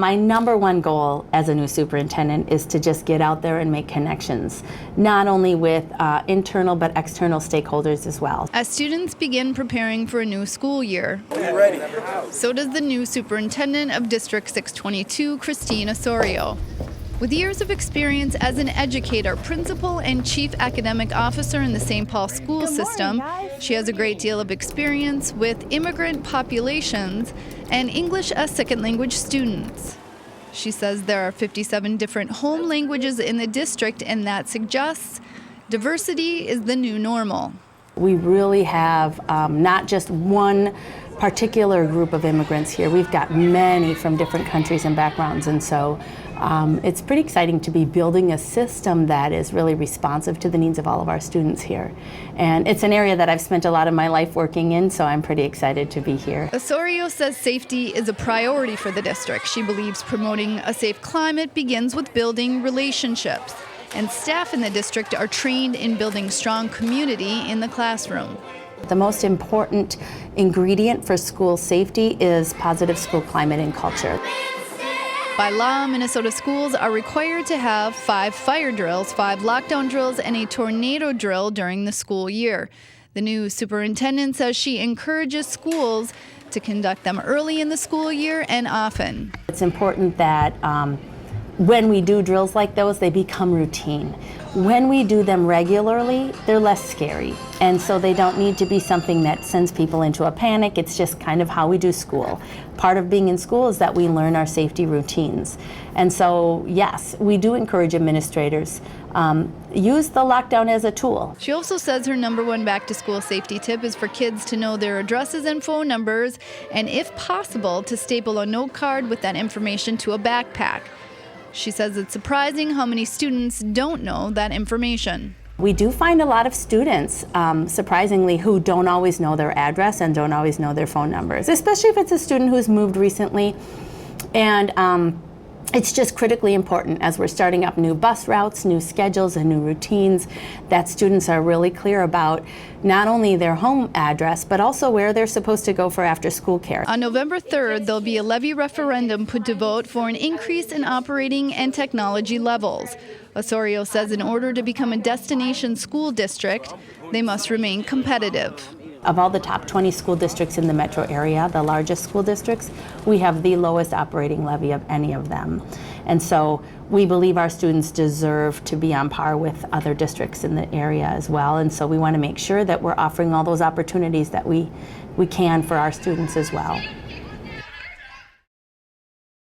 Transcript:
My number one goal as a new superintendent is to just get out there and make connections, not only with internal but external stakeholders as well. As students begin preparing for a new school year, so does the new superintendent of District 622, Christine Osorio. With years of experience as an educator, principal, and chief academic officer in the St. Paul school system, she has a great deal of experience with immigrant populations and English as second language students. She says there are 57 different home languages in the district, and that suggests diversity is the new normal. We really have not just one particular group of immigrants here. We've got many from different countries and backgrounds, and so it's pretty exciting to be building a system that is really responsive to the needs of all of our students here. And it's an area that I've spent a lot of my life working in, so I'm pretty excited to be here. Osorio says safety is a priority for the district. She believes promoting a safe climate begins with building relationships, and staff in the district are trained in building strong community in the classroom. The most important ingredient for school safety is positive school climate and culture. By law, Minnesota schools are required to have 5 fire drills, 5 lockdown drills, and a tornado drill during the school year. The new superintendent says she encourages schools to conduct them early in the school year and often. It's important that when we do drills like those, they become routine. When we do them regularly, they're less scary. And so they don't need to be something that sends people into a panic. It's just kind of how we do school. Part of being in school is that we learn our safety routines. And so, yes, we do encourage administrators use the lockdown as a tool. She also says her number one back-to-school safety tip is for kids to know their addresses and phone numbers, and if possible, to staple a note card with that information to a backpack. She says it's surprising how many students don't know that information. We do find a lot of students, surprisingly, who don't always know their address and don't always know their phone numbers, especially if it's a student who's moved recently. And it's just critically important as we're starting up new bus routes, new schedules, and new routines that students are really clear about not only their home address, but also where they're supposed to go for after-school care. On November 3rd, there'll be a levy referendum put to vote for an increase in operating and technology levels. Osorio says in order to become a destination school district, they must remain competitive. Of all the top 20 school districts in the metro area, the largest school districts, we have the lowest operating levy of any of them. And so we believe our students deserve to be on par with other districts in the area as well. And so we want to make sure that we're offering all those opportunities that we can for our students as well.